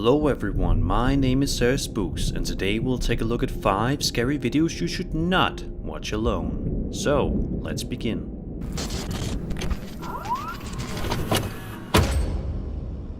Hello everyone, my name is Sir Spooks, and today we'll take a look at 5 scary videos you should not watch alone. So, let's begin.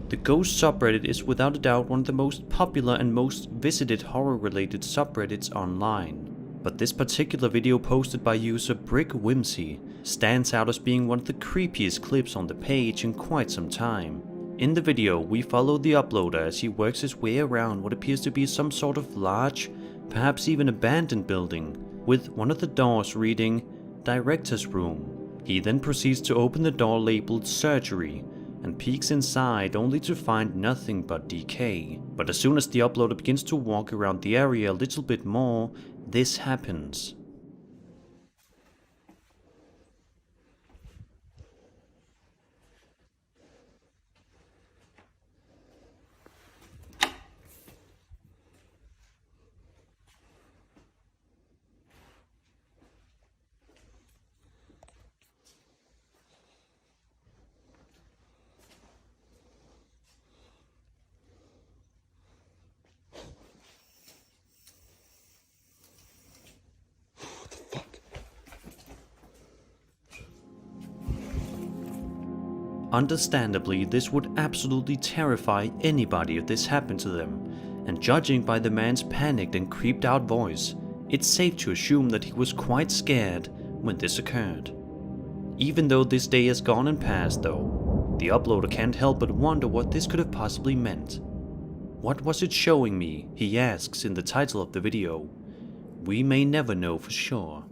The Ghost subreddit is without a doubt one of the most popular and most visited horror-related subreddits online. But this particular video posted by user Brick Whimsy stands out as being one of the creepiest clips on the page in quite some time. In the video, we follow the uploader as he works his way around what appears to be some sort of large, perhaps even abandoned building, with one of the doors reading Director's Room. He then proceeds to open the door labeled Surgery, and peeks inside only to find nothing but decay. But as soon as the uploader begins to walk around the area a little bit more, this happens. Understandably, this would absolutely terrify anybody if this happened to them, and judging by the man's panicked and creeped out voice, it's safe to assume that he was quite scared when this occurred. Even though this day has gone and passed though, the uploader can't help but wonder what this could have possibly meant. What was it showing me, he asks in the title of the video. We may never know for sure.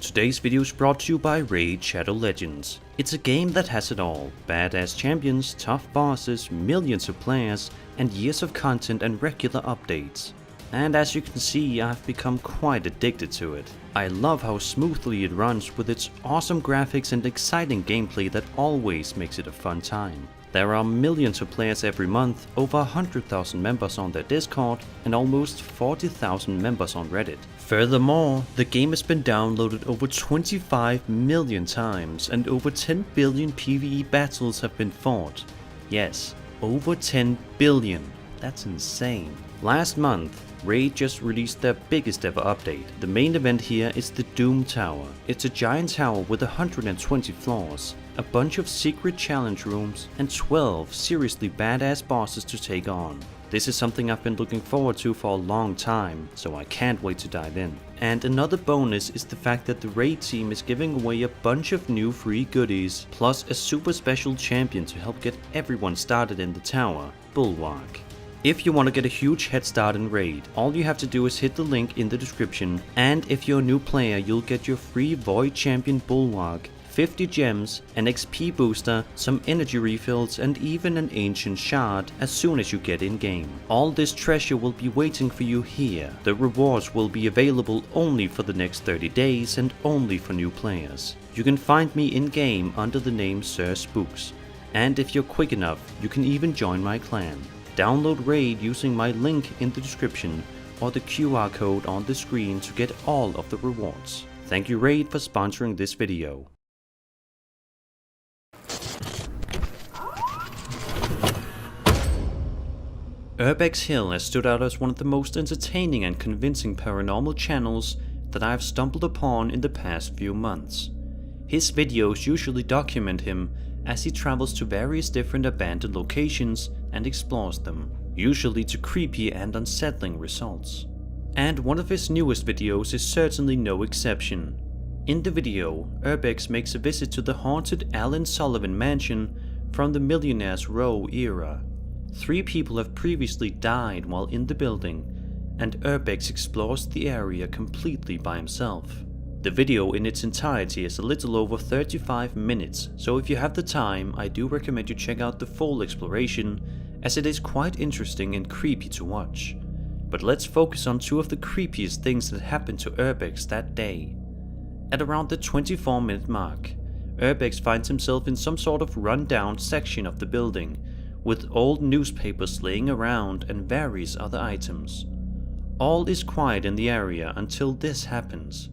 Today's video is brought to you by Raid Shadow Legends. It's a game that has it all: badass champions, tough bosses, millions of players, and years of content and regular updates. And as you can see, I've become quite addicted to it. I love how smoothly it runs with its awesome graphics and exciting gameplay that always makes it a fun time. There are millions of players every month, over 100,000 members on their Discord, and almost 40,000 members on Reddit. Furthermore, the game has been downloaded over 25 million times, and over 10 billion PvE battles have been fought. Yes, over 10 billion. That's insane. Last month, Raid just released their biggest ever update. The main event here is the Doom Tower. It's a giant tower with 120 floors, a bunch of secret challenge rooms, and 12 seriously badass bosses to take on. This is something I've been looking forward to for a long time, so I can't wait to dive in. And another bonus is the fact that the Raid team is giving away a bunch of new free goodies, plus a super special champion to help get everyone started in the tower, Bulwark. If you want to get a huge head start in Raid, all you have to do is hit the link in the description, and if you're a new player, you'll get your free Void Champion Bulwark, 50 gems, an XP booster, some energy refills, and even an ancient shard as soon as you get in game. All this treasure will be waiting for you here. The rewards will be available only for the next 30 days and only for new players. You can find me in game under the name Sir Spooks, and if you're quick enough, you can even join my clan. Download Raid using my link in the description or the QR code on the screen to get all of the rewards. Thank you Raid for sponsoring this video. Urbex Hill has stood out as one of the most entertaining and convincing paranormal channels that I have stumbled upon in the past few months. His videos usually document him as he travels to various different abandoned locations and explores them, usually to creepy and unsettling results. And one of his newest videos is certainly no exception. In the video, Urbex makes a visit to the haunted Alan Sullivan mansion from the Millionaire's Row era. 3 people have previously died while in the building, and Urbex explores the area completely by himself. The video in its entirety is a little over 35 minutes, so if you have the time, I do recommend you check out the full exploration, as it is quite interesting and creepy to watch. But let's focus on 2 of the creepiest things that happened to Urbex that day. At around the 24-minute mark, Urbex finds himself in some sort of run-down section of the building, with old newspapers laying around and various other items. All is quiet in the area until this happens.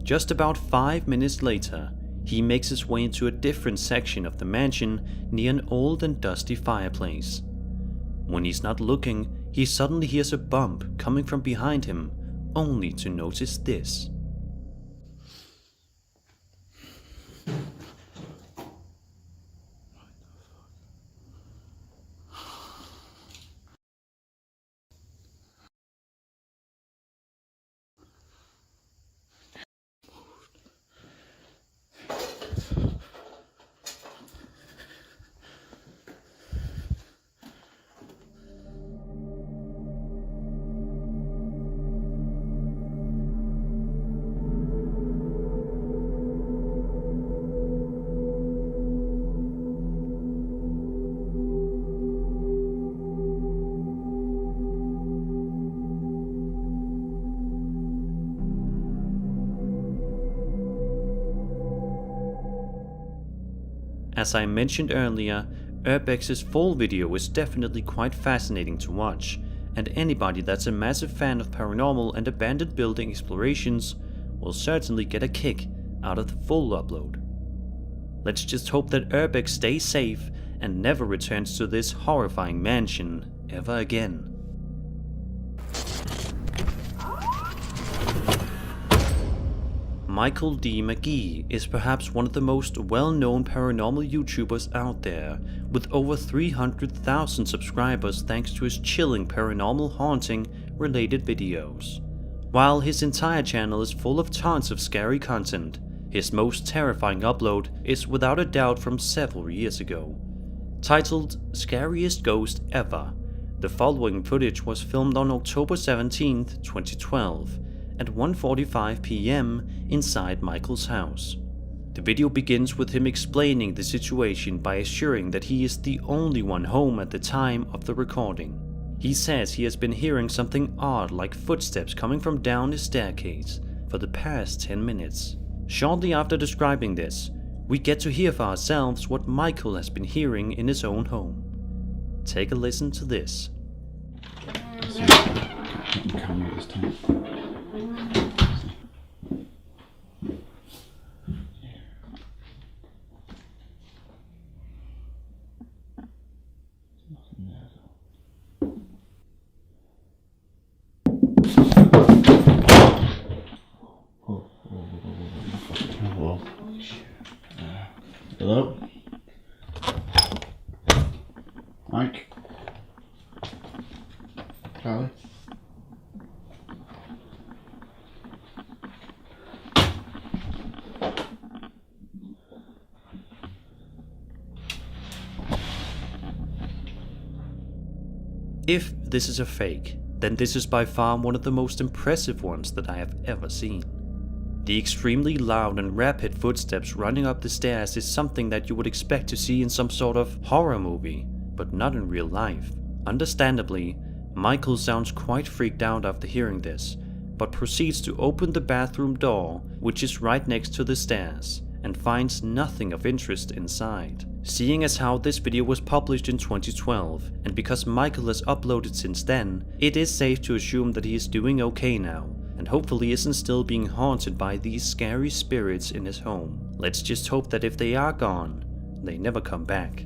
Just about 5 minutes later, he makes his way into a different section of the mansion near an old and dusty fireplace. When he's not looking, he suddenly hears a bump coming from behind him, only to notice this. As I mentioned earlier, Urbex's full video is definitely quite fascinating to watch, and anybody that's a massive fan of paranormal and abandoned building explorations will certainly get a kick out of the full upload. Let's just hope that Urbex stays safe and never returns to this horrifying mansion ever again. Michael D. McGee is perhaps one of the most well-known paranormal YouTubers out there, with over 300,000 subscribers thanks to his chilling paranormal haunting related videos. While his entire channel is full of tons of scary content, his most terrifying upload is without a doubt from several years ago. Titled Scariest Ghost Ever, the following footage was filmed on October 17th, 2012. At 1:45 p.m. inside Michael's house. The video begins with him explaining the situation by assuring that he is the only one home at the time of the recording. He says he has been hearing something odd like footsteps coming from down his staircase for the past 10 minutes. Shortly after describing this, we get to hear for ourselves what Michael has been hearing in his own home. Take a listen to this. Hello? Mike? Charlie? If this is a fake, then this is by far one of the most impressive ones that I have ever seen. The extremely loud and rapid footsteps running up the stairs is something that you would expect to see in some sort of horror movie, but not in real life. Understandably, Michael sounds quite freaked out after hearing this, but proceeds to open the bathroom door, which is right next to the stairs, and finds nothing of interest inside. Seeing as how this video was published in 2012, and because Michael has uploaded since then, it is safe to assume that he is doing okay now, and hopefully isn't still being haunted by these scary spirits in his home. Let's just hope that if they are gone, they never come back.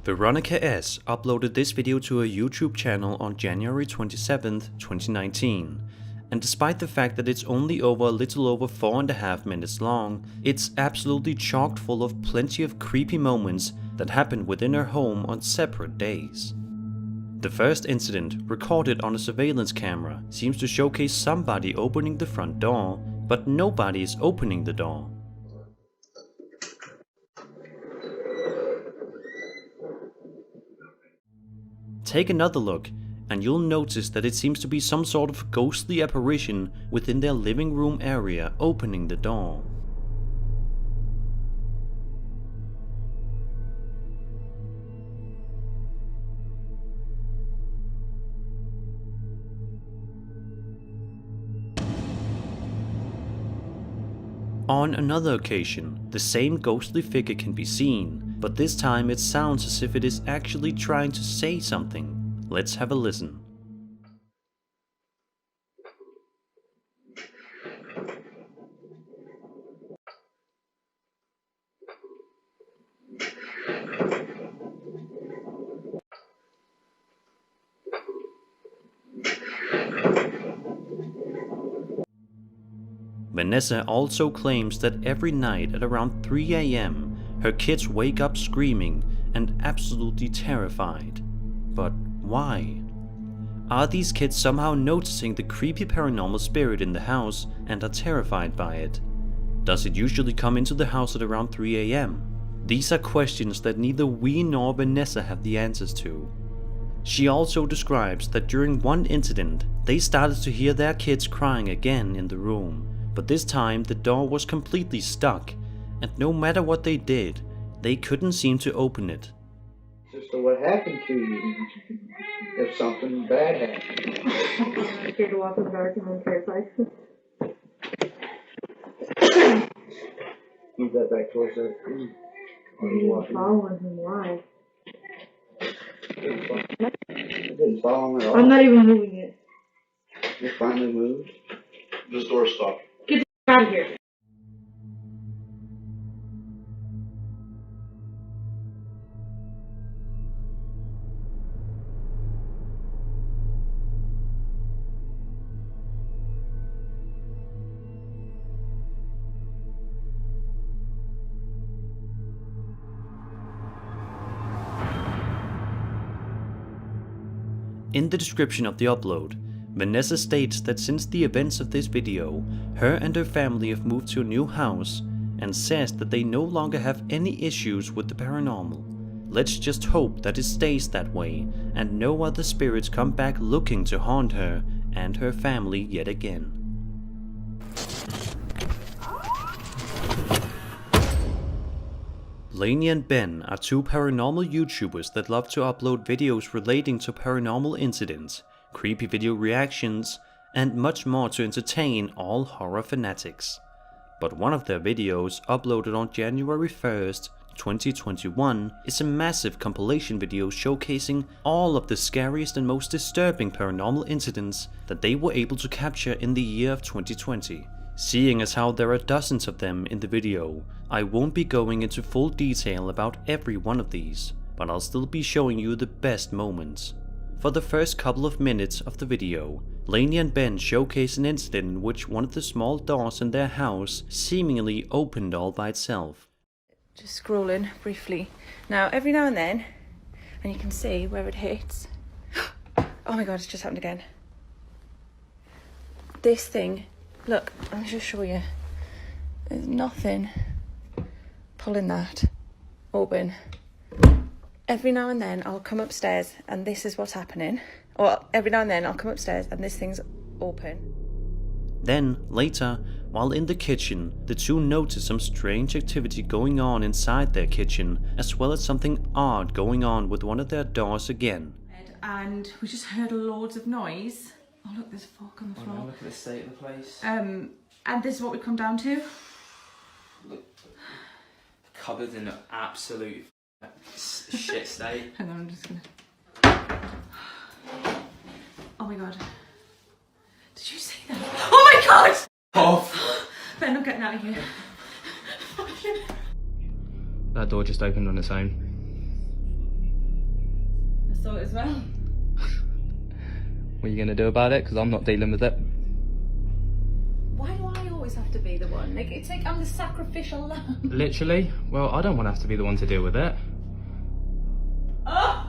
Veronica S. uploaded this video to her YouTube channel on January 27th, 2019. And despite the fact that it's only over a little over 4.5 minutes long, it's absolutely chock full of plenty of creepy moments that happened within her home on separate days. The first incident, recorded on a surveillance camera, seems to showcase somebody opening the front door, but nobody is opening the door. Take another look, and you'll notice that it seems to be some sort of ghostly apparition within their living room area opening the door. On another occasion, the same ghostly figure can be seen, but this time it sounds as if it is actually trying to say something. Let's have a listen. Vanessa also claims that every night at around 3 AM, her kids wake up screaming and absolutely terrified. But why? Are these kids somehow noticing the creepy paranormal spirit in the house and are terrified by it? Does it usually come into the house at around 3 AM? These are questions that neither we nor Vanessa have the answers to. She also describes that during one incident, they started to hear their kids crying again in the room. But this time the door was completely stuck, and no matter what they did, they couldn't seem to open it. Sister, what happened to you? If something bad happened. I'm scared to walk in the dark and I'm terrified. Move that back towards that. I'm following him. Why? It didn't follow him at all. I'm not even moving it. It finally moved. This door's stopped. Get the out of here. In the description of the upload, Vanessa states that since the events of this video, her and her family have moved to a new house and says that they no longer have any issues with the paranormal. Let's just hope that it stays that way and no other spirits come back looking to haunt her and her family yet again. Lainey and Ben are two paranormal YouTubers that love to upload videos relating to paranormal incidents, creepy video reactions, and much more to entertain all horror fanatics. But one of their videos, uploaded on January 1st, 2021, is a massive compilation video showcasing all of the scariest and most disturbing paranormal incidents that they were able to capture in the year of 2020. Seeing as how there are dozens of them in the video, I won't be going into full detail about every one of these, but I'll still be showing you the best moments. For the first couple of minutes of the video, Lainey and Ben showcase an incident in which one of the small doors in their house seemingly opened all by itself. Just scrolling briefly. Now, every now and then, and you can see where it hits. Oh my god, it's just happened again. This thing, look, I'll just show you. There's nothing pulling that open. Every now and then I'll come upstairs and this is what's happening. Or every now and then I'll come upstairs and this thing's open. Then, later, while in the kitchen, the two notice some strange activity going on inside their kitchen, as well as something odd going on with one of their doors again. And we just heard loads of noise. Oh look, there's a fork on the floor. Oh, look at the state of the place. And this is what we come down to. Look, the cupboard's in an absolute shit state. Hang on, I'm just gonna... Oh my god. Did you see that? Oh my god! Oh! Ben, I'm getting out of here. That door just opened on its own. I saw it as well. What are you going to do about it? Because I'm not dealing with it. Why do I always have to be the one? Like, it's like I'm the sacrificial lamb. Literally? Well, I don't want to have to be the one to deal with it. Oh!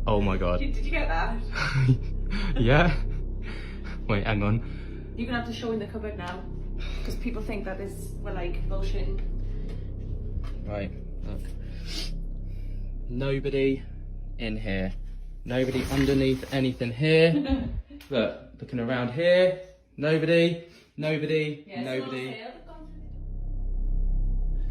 Oh my god. Did you get that? Yeah? Wait, hang on. You're gonna have to show in the cupboard now. Because people think that we're like bullshitting. Right, look. Nobody in here. Nobody underneath anything here. Look, looking around here. Nobody. Nobody. Nobody.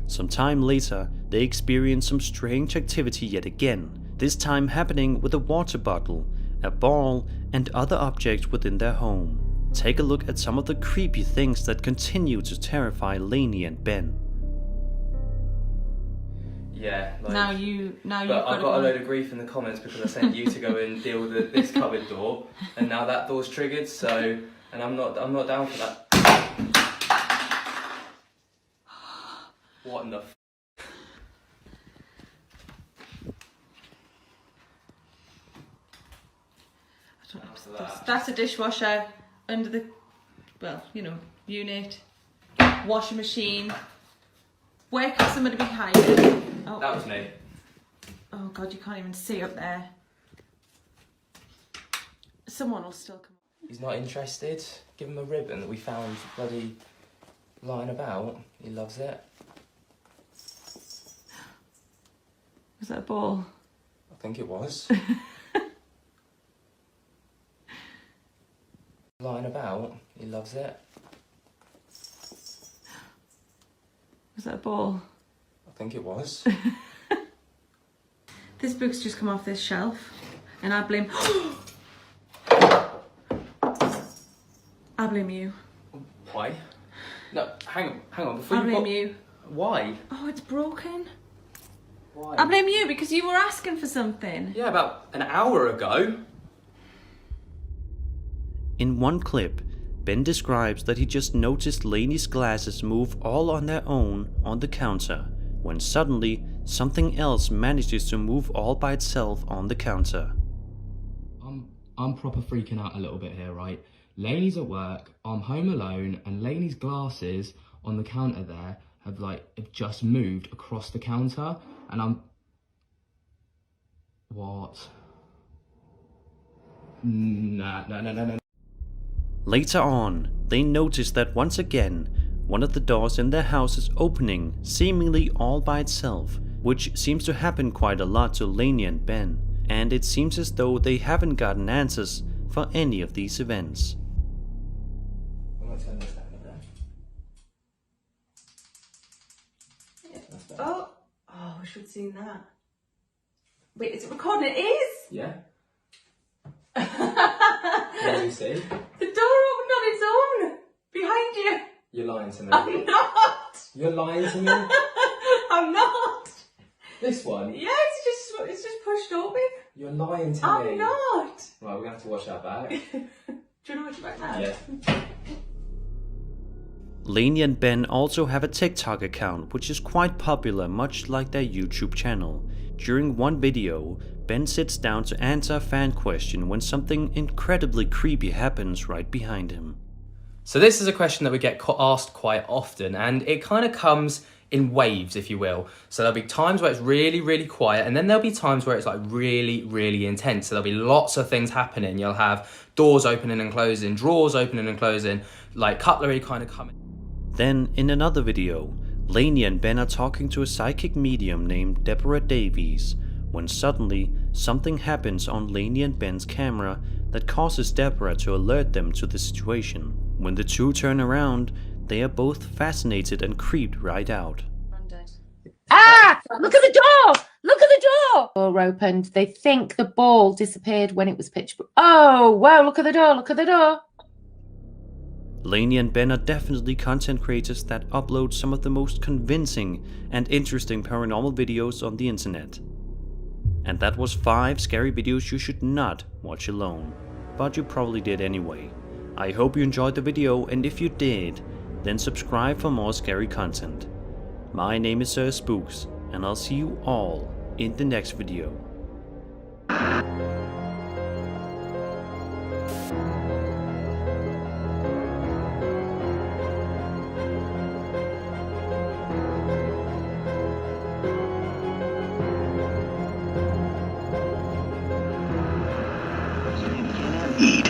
Some time later, they experience some strange activity yet again, this time happening with a water bottle, a ball, and other objects within their home. take a look at some of the creepy things that continue to terrify Lainey and Ben. Yeah, like, Now you've but got I got a load of grief in the comments because I sent you to go and deal with this cupboard door, and now that door's triggered. So, and I'm not down for that. What in the? That's a dishwasher under the, well, you know, unit, washing machine. Where could somebody be hiding? Oh. That was me. Oh God, you can't even see up there. Someone will still come. He's not interested. Give him a ribbon that we found bloody lying about. He loves it. Was that a ball? I think it was. Lying about. He loves it. Was that a ball? I think it was. This book's just come off this shelf, and I blame. I blame you. Why? No, hang on. Before I you blame put- you. Why? Oh, it's broken. Why? I blame you because you were asking for something. Yeah, about an hour ago. In one clip, Ben describes that he just noticed Lainey's glasses move all on their own on the counter, when suddenly something else manages to move all by itself on the counter. I'm proper freaking out a little bit here, right? Lainey's at work, I'm home alone, and Lainey's glasses on the counter there have just moved across the counter, and I'm... What? No. Later on, they notice that once again, one of the doors in their house is opening seemingly all by itself, which seems to happen quite a lot to Lainey and Ben, and it seems as though they haven't gotten answers for any of these events. I'm going to turn this down a bit. That's better. Oh, we should have seen that. Wait, is it recording? It is! Yeah? What do you see? The door opened on its own! Behind you! You're lying to me. I'm not! You're lying to me? I'm not! This one? Yeah, it's just pushed open. You're lying to me. I'm not! Right, we're going to have to wash that back. Do you know what you back now? Yeah. Lainey and Ben also have a TikTok account which is quite popular, much like their YouTube channel. During one video, Ben sits down to answer a fan question when something incredibly creepy happens right behind him. So this is a question that we get asked quite often, and it kind of comes in waves, if you will. So there'll be times where it's really, really quiet, and then there'll be times where it's like really, really intense. So there'll be lots of things happening. You'll have doors opening and closing, drawers opening and closing, like cutlery kind of coming. Then, in another video, Lainey and Ben are talking to a psychic medium named Deborah Davies, when suddenly something happens on Lainey and Ben's camera that causes Deborah to alert them to the situation. When the two turn around, they are both fascinated and creeped right out. Ah! Look at the door! Look at the door! Door opened. They think the ball disappeared when it was pitch black. Oh, wow, look at the door, look at the door. Lainey and Ben are definitely content creators that upload some of the most convincing and interesting paranormal videos on the internet. And that was 5 scary videos you should not watch alone, but you probably did anyway. I hope you enjoyed the video, and if you did, then subscribe for more scary content. My name is Sir Spooks, and I'll see you all in the next video. Eat.